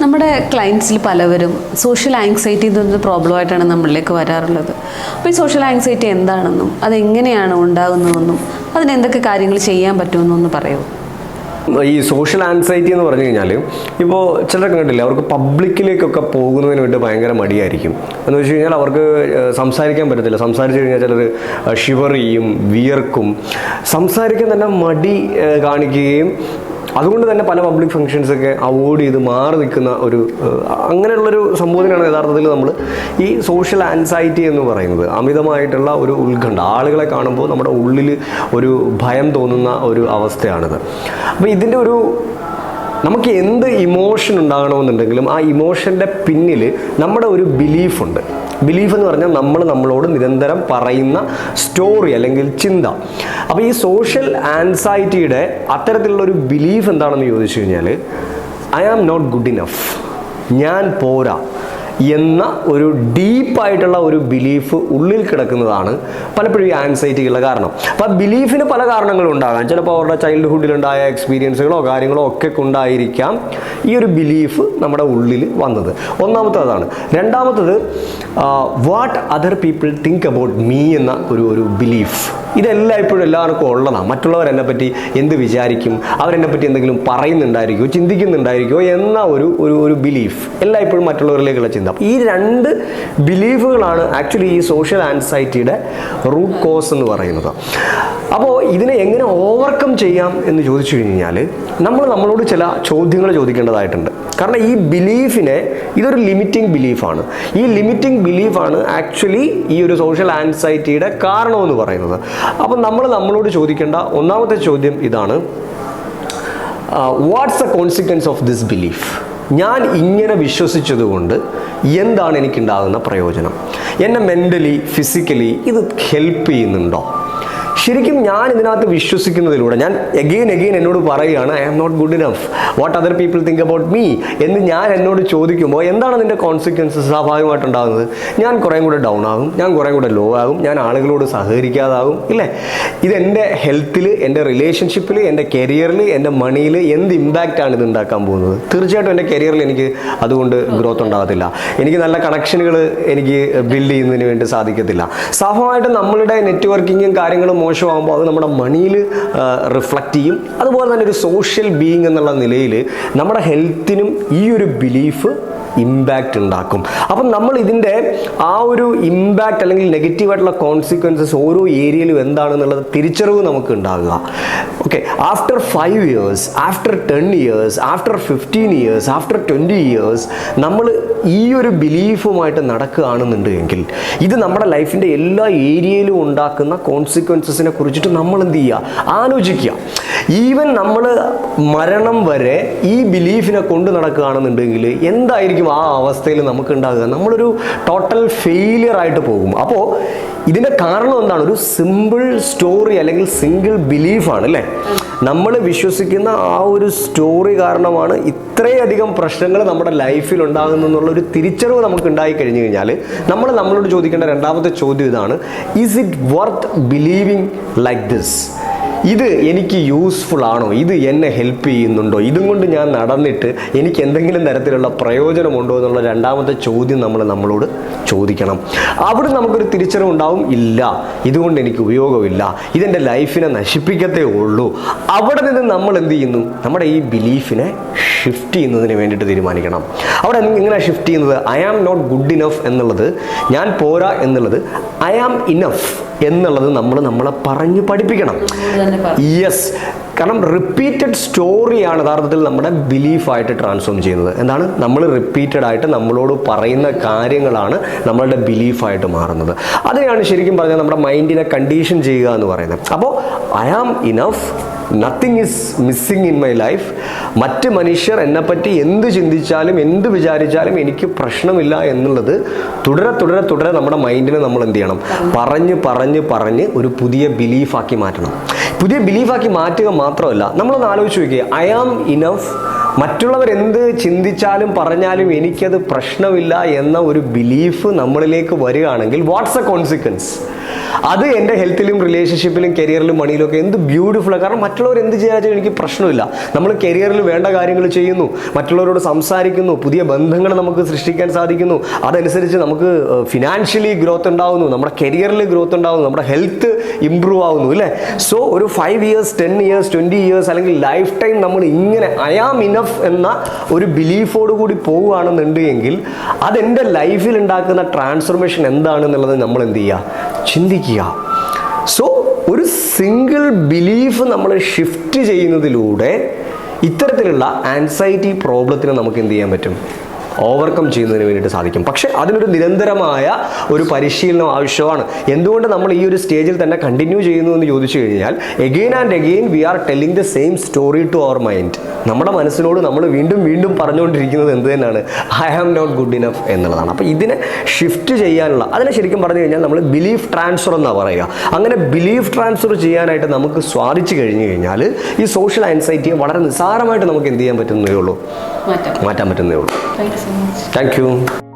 നമ്മുടെ ക്ലയൻസിൽ പലവരും social anxiety എന്നൊരു പ്രോബ്ലമായിട്ടാണ് നമ്മളിലേക്ക് വരാറുള്ളത്. അപ്പോൾ ഈ സോഷ്യൽ ആങ്സൈറ്റി എന്താണെന്നും അതെങ്ങനെയാണ് ഉണ്ടാകുന്നതെന്നും അതിനെന്തൊക്കെ കാര്യങ്ങൾ ചെയ്യാൻ പറ്റുമെന്നും ഒന്ന് പറയുമോ? ഈ സോഷ്യൽ ആൻസൈറ്റി എന്ന് പറഞ്ഞു കഴിഞ്ഞാൽ ഇപ്പോൾ ചിലരൊക്കെ കണ്ടില്ല, അവർക്ക് പബ്ലിക്കിലേക്കൊക്കെ പോകുന്നതിന് വേണ്ടി ഭയങ്കര മടിയായിരിക്കും. എന്ന് വെച്ച് കഴിഞ്ഞാൽ അവർക്ക് സംസാരിക്കാൻ പറ്റത്തില്ല. സംസാരിച്ച് കഴിഞ്ഞാൽ ചിലർ ഷിവർ ചെയ്യും, വിയർക്കും, സംസാരിക്കാൻ തന്നെ മടി കാണിക്കുകയും അതുകൊണ്ട് തന്നെ പല പബ്ലിക് ഫങ്ഷൻസൊക്കെ അവോയ്ഡ് ചെയ്ത് മാറി നിൽക്കുന്ന അങ്ങനെയുള്ളൊരു സംബോധനയാണ് യഥാർത്ഥത്തിൽ നമ്മൾ ഈ സോഷ്യൽ ആൻസൈറ്റി എന്ന് പറയുന്നത്. അമിതമായിട്ടുള്ള ഒരു ഉത്കണ്ഠ, ആളുകളെ കാണുമ്പോൾ നമ്മുടെ ഉള്ളിൽ ഒരു ഭയം തോന്നുന്ന ഒരു അവസ്ഥയാണിത്. അപ്പോൾ ഇതിൻ്റെ നമുക്ക് എന്ത് ഇമോഷൻ ഉണ്ടാകണമെന്നുണ്ടെങ്കിലും ആ ഇമോഷൻ്റെ പിന്നിൽ നമ്മുടെ ഒരു ബിലീഫുണ്ട്. ബിലീഫ് എന്ന് പറഞ്ഞാൽ നമ്മളോട് നിരന്തരം പറയുന്ന സ്റ്റോറി അല്ലെങ്കിൽ ചിന്ത. അപ്പോൾ ഈ സോഷ്യൽ ആൻസൈറ്റിയുടെ അത്തരത്തിലുള്ളൊരു ബിലീഫ് എന്താണെന്ന് ചോദിച്ചു കഴിഞ്ഞാൽ, I am not good enough, ഞാൻ പോരാ എന്ന ഒരു ഡീപ്പായിട്ടുള്ള ഒരു ബിലീഫ് ഉള്ളിൽ കിടക്കുന്നതാണ് പലപ്പോഴും ഈ ആൻസൈറ്റിക്കുള്ള കാരണം. അപ്പോൾ ആ ബിലീഫിന് പല കാരണങ്ങളും ഉണ്ടാകാം. ചിലപ്പോൾ അവരുടെ ചൈൽഡ്ഹുഡിലുണ്ടായ എക്സ്പീരിയൻസുകളോ കാര്യങ്ങളോ ഒക്കെ കൊണ്ടായിരിക്കാം ഈ ഒരു ബിലീഫ് നമ്മുടെ ഉള്ളിൽ വന്നത്. ഒന്നാമത്തെ അതാണ്. രണ്ടാമത്തത് what other people think about me എന്ന ഒരു ബിലീഫ്. ഇതെല്ലാം ഇപ്പോഴും എല്ലാവർക്കും ഉള്ളതാണ്. മറ്റുള്ളവർ എന്നെ പറ്റി എന്ത് വിചാരിക്കും, അവരെന്നെ പറ്റി എന്തെങ്കിലും പറയുന്നുണ്ടായിരിക്കുമോ, ചിന്തിക്കുന്നുണ്ടായിരിക്കുമോ എന്ന ഒരു ബിലീഫ് എല്ലായ്പ്പോഴും മറ്റുള്ളവരിലേക്കുള്ള ചിന്ത. ഈ രണ്ട് ബിലീഫുകളാണ് ആക്ച്വലി ഈ സോഷ്യൽ ആൻസൈറ്റിയുടെ റൂട്ട് കോസ് എന്ന് പറയുന്നത്. അപ്പോൾ ഇതിനെ എങ്ങനെ ഓവർകം ചെയ്യാം എന്ന് ചോദിച്ചു കഴിഞ്ഞാൽ നമ്മളോട് ചില ചോദ്യങ്ങൾ ചോദിക്കേണ്ടതായിട്ടുണ്ട്. കാരണം ഈ ബിലീഫിനെ, ഇതൊരു ലിമിറ്റിംഗ് ബിലീഫാണ്. ഈ ലിമിറ്റിംഗ് ബിലീഫാണ് ആക്ച്വലി ഈ ഒരു സോഷ്യൽ ആൻസൈറ്റിയുടെ കാരണമെന്ന് പറയുന്നത്. അപ്പം നമ്മളോട് ചോദിക്കേണ്ട ഒന്നാമത്തെ ചോദ്യം ഇതാണ്, what's the consequence of this belief? ഞാൻ ഇങ്ങനെ വിശ്വസിച്ചതുകൊണ്ട് എന്താണ് എനിക്കുണ്ടാകുന്ന പ്രയോജനം? എന്നെ മെൻ്റലി, ഫിസിക്കലി ഇത് ഹെൽപ്പ് ചെയ്യുന്നുണ്ടോ? ശരിക്കും ഞാൻ ഇതിനകത്ത് വിശ്വസിക്കുന്നതിലൂടെ ഞാൻ എഗെയിൻ എന്നോട് പറയുകയാണ്, I am not good enough, what other people think about me എന്ന് ഞാൻ എന്നോട് ചോദിക്കുമ്പോൾ എന്താണ് അതിൻ്റെ കോൺസിക്വൻസസ് സ്വാഭാവികമായിട്ടുണ്ടാകുന്നത്? ഞാൻ കുറേ കൂടെ ഡൗൺ ആകും, ഞാൻ കുറേ കൂടെ ലോ ആകും, ഞാൻ ആളുകളോട് സഹകരിക്കാതാകും, ഇല്ലേ? ഇതെൻ്റെ ഹെൽത്തിൽ, എൻ്റെ റിലേഷൻഷിപ്പിൽ, എൻ്റെ കരിയറിൽ, എൻ്റെ മണിയിൽ എന്ത് ഇമ്പാക്റ്റാണ് ഇത് ഉണ്ടാക്കാൻ പോകുന്നത്? തീർച്ചയായിട്ടും എൻ്റെ കരിയറിൽ എനിക്ക് അതുകൊണ്ട് ഗ്രോത്ത് ഉണ്ടാകത്തില്ല. എനിക്ക് നല്ല കണക്ഷനുകൾ എനിക്ക് ബിൽഡ് ചെയ്യുന്നതിന് വേണ്ടി സാധിക്കത്തില്ല. സ്വാഭാവികമായിട്ടും നമ്മളുടെ നെറ്റ്വർക്കിങ്ങും കാര്യങ്ങളും മോശമാകുമ്പോൾ അത് നമ്മുടെ മണിയിൽ റിഫ്ലക്റ്റ് ചെയ്യും. അതുപോലെ തന്നെ ഒരു സോഷ്യൽ ബീയിങ് എന്നുള്ള നിലയിൽ നമ്മുടെ ഹെൽത്തിനും ഈ ഒരു ബിലീഫ് ഇമ്പാക്റ്റ് ഉണ്ടാക്കും. അപ്പം നമ്മൾ ഇതിൻ്റെ ആ ഒരു ഇമ്പാക്റ്റ് അല്ലെങ്കിൽ നെഗറ്റീവായിട്ടുള്ള കോൺസിക്വൻസസ് ഓരോ ഏരിയയിലും എന്താണെന്നുള്ളത് തിരിച്ചറിവ് നമുക്ക് ഉണ്ടാകുക. Okay, after 5 years, after 10 years, after 15 years, after 20 years നമ്മൾ ഈ ഒരു ബിലീഫുമായിട്ട് നടക്കുകയാണെന്നുണ്ടെങ്കിൽ ഇത് നമ്മുടെ ലൈഫിൻ്റെ എല്ലാ ഏരിയയിലും ഉണ്ടാക്കുന്ന കോൺസിക്വൻസസിനെ കുറിച്ചിട്ട് നമ്മൾ എന്ത് ചെയ്യുക? ആലോചിക്കുക. ഈവൻ നമ്മൾ മരണം വരെ ഈ ബിലീഫിനെ കൊണ്ട് നടക്കുകയാണെന്നുണ്ടെങ്കിൽ എന്തായിരിക്കും ആ അവസ്ഥയിൽ നമുക്ക് ഉണ്ടാകുക? നമ്മളൊരു ടോട്ടൽ ഫെയിലിയർ ആയിട്ട് പോകും. അപ്പോൾ ഇതിൻ്റെ കാരണം എന്താണ്? ഒരു സിമ്പിൾ സ്റ്റോറി അല്ലെങ്കിൽ സിംഗിൾ ബിലീഫാണ്, അല്ലേ? നമ്മൾ വിശ്വസിക്കുന്ന ആ ഒരു സ്റ്റോറി കാരണമാണ് ഇത്രയധികം പ്രശ്നങ്ങൾ നമ്മുടെ ലൈഫിൽ ഉണ്ടാകുന്നു എന്നുള്ളൊരു തിരിച്ചറിവ് നമുക്ക് ഉണ്ടായി കഴിഞ്ഞു കഴിഞ്ഞാൽ നമ്മളോട് ചോദിക്കേണ്ട രണ്ടാമത്തെ ചോദ്യം ഇതാണ്, is it worth believing like this? ഇത് എനിക്ക് യൂസ്ഫുൾ ആണോ? ഇത് എന്നെ ഹെൽപ്പ് ചെയ്യുന്നുണ്ടോ? ഇതും കൊണ്ട് ഞാൻ നടന്നിട്ട് എനിക്ക് എന്തെങ്കിലും തരത്തിലുള്ള പ്രയോജനമുണ്ടോ എന്നുള്ള രണ്ടാമത്തെ ചോദ്യം നമ്മളോട് ചോദിക്കണം. അവിടെ നമുക്കൊരു തിരിച്ചറിവുണ്ടാവും, ഇല്ല, ഇതുകൊണ്ട് എനിക്ക് ഉപയോഗമില്ല, ഇതെൻ്റെ ലൈഫിനെ നശിപ്പിക്കത്തേ ഉള്ളൂ. അവിടെ നിന്ന് നമ്മൾ എന്ത് ചെയ്യുന്നു? നമ്മുടെ ഈ ബിലീഫിനെ ഷിഫ്റ്റ് ചെയ്യുന്നതിന് വേണ്ടിയിട്ട് തീരുമാനിക്കണം. അവിടെ എങ്ങനെ ഷിഫ്റ്റ് ചെയ്യുന്നത്? I am not good enough എന്നുള്ളത്, ഞാൻ പോരാ എന്നുള്ളത്, ഐ ആം ഇനഫ് എന്നുള്ളത് നമ്മളെ പറഞ്ഞ് പഠിപ്പിക്കണം. യെസ്, കാരണം റിപ്പീറ്റഡ് സ്റ്റോറിയാണ് യഥാർത്ഥത്തിൽ നമ്മുടെ ബിലീഫായിട്ട് ട്രാൻസ്ഫോം ചെയ്യുന്നത്. എന്താണ്? നമ്മൾ റിപ്പീറ്റഡ് ആയിട്ട് നമ്മളോട് പറയുന്ന കാര്യങ്ങളാണ് നമ്മളുടെ ബിലീഫായിട്ട് മാറുന്നത്. അതിനെയാണ് ശരിക്കും പറഞ്ഞാൽ നമ്മുടെ മൈൻഡിനെ കണ്ടീഷൻ ചെയ്യുക എന്ന് പറയുന്നത്. അപ്പോൾ I am enough, nothing is missing in my life. മറ്റ് മനുഷ്യർ എന്നെപ്പറ്റി എന്ത് ചിന്തിച്ചാലും എന്ത് വിചാരിച്ചാലും എനിക്ക് പ്രശ്നമില്ല എന്നുള്ളത് തുടരെ നമ്മുടെ മൈൻഡിനെ നമ്മൾ എന്ത് ചെയ്യണം? പറഞ്ഞ് ഒരു പുതിയ ബിലീഫാക്കി മാറ്റണം. പുതിയ ബിലീഫാക്കി മാറ്റുക മാത്രമല്ല, നമ്മളൊന്ന് ആലോചിച്ച് നോക്കിയേ, ഐ ആം ഇനഫ് മറ്റുള്ളവർ എന്ത് ചിന്തിച്ചാലും പറഞ്ഞാലും എനിക്കത് പ്രശ്നമില്ല എന്ന ഒരു ബിലീഫ് നമ്മളിലേക്ക് വരികയാണെങ്കിൽ വാട്ട്സ് എ കോൺസിക്വൻസ്? അത് എൻ്റെ ഹെൽത്തിലും റിലേഷൻഷിപ്പിലും കരിയറിലും മണിയിലും ഒക്കെ എന്ത് ബ്യൂട്ടിഫുള്ളാണ്. കാരണം മറ്റുള്ളവർ എന്ത് ചെയ്യാച്ചാൽ എനിക്ക് പ്രശ്നമില്ല. നമ്മൾ കരിയറിൽ വേണ്ട കാര്യങ്ങൾ ചെയ്യുന്നു, മറ്റുള്ളവരോട് സംസാരിക്കുന്നു, പുതിയ ബന്ധങ്ങൾ നമുക്ക് സൃഷ്ടിക്കാൻ സാധിക്കുന്നു, അതനുസരിച്ച് നമുക്ക് ഫിനാൻഷ്യലി ഗ്രോത്ത് ഉണ്ടാവുന്നു, നമ്മുടെ കരിയറിൽ ഗ്രോത്ത് ഉണ്ടാവുന്നു, നമ്മുടെ ഹെൽത്ത് ഇമ്പ്രൂവ് ആവുന്നു, അല്ലേ? സോ ഒരു 5 years 10 years 20 years അല്ലെങ്കിൽ ലൈഫ് ടൈം നമ്മൾ ഇങ്ങനെ ഐ ആം ഇനഫ് എന്ന ഒരു ബിലീഫോട് കൂടി പോവുകയാണെന്നുണ്ടെങ്കിൽ അതെൻ്റെ ലൈഫിൽ ഉണ്ടാക്കുന്ന ട്രാൻസ്ഫോർമേഷൻ എന്താണെന്നുള്ളത് നമ്മൾ എന്ത് ചെയ്യുക, ചിന്തിക്കുക. സോ ഒരു സിംഗിൾ ബിലീഫ് നമ്മൾ ഷിഫ്റ്റ് ചെയ്യുന്നതിലൂടെ ഇത്തരത്തിലുള്ള ആൻസൈറ്റി പ്രോബ്ലത്തിന് നമുക്ക് എന്ത് ചെയ്യാൻ പറ്റും, ഓവർകം ചെയ്യുന്നതിന് വേണ്ടിയിട്ട് സാധിക്കും. പക്ഷേ അതിനൊരു നിരന്തരമായ ഒരു പരിശീലനം ആവശ്യമാണ്. എന്തുകൊണ്ട് നമ്മൾ ഈ ഒരു സ്റ്റേജിൽ തന്നെ കണ്ടിന്യൂ ചെയ്യുന്നു എന്ന് ചോദിച്ചു കഴിഞ്ഞാൽ again and again we are telling the same story to our mind. നമ്മുടെ മനസ്സിനോട് നമ്മൾ വീണ്ടും വീണ്ടും പറഞ്ഞുകൊണ്ടിരിക്കുന്നത് എന്ത് തന്നെയാണ്, I am not good enough എന്നുള്ളതാണ്. അപ്പോൾ ഇതിനെ ഷിഫ്റ്റ് ചെയ്യാനുള്ള, അതിനെ ശരിക്കും പറഞ്ഞു കഴിഞ്ഞാൽ നമ്മൾ ബിലീഫ് ട്രാൻസ്ഫർ എന്നാണ് പറയുക. അങ്ങനെ ബിലീഫ് ട്രാൻസ്ഫർ ചെയ്യാനായിട്ട് നമുക്ക് സാധിച്ചു കഴിഞ്ഞു കഴിഞ്ഞാൽ ഈ സോഷ്യൽ ആൻസൈറ്റിയെ വളരെ നിസ്സാരമായിട്ട് നമുക്ക് എന്ത് ചെയ്യാൻ പറ്റുന്നേ ഉള്ളൂ, മാറ്റാൻ പറ്റുന്നേ ഉള്ളൂ. Thank you so much. Thank you.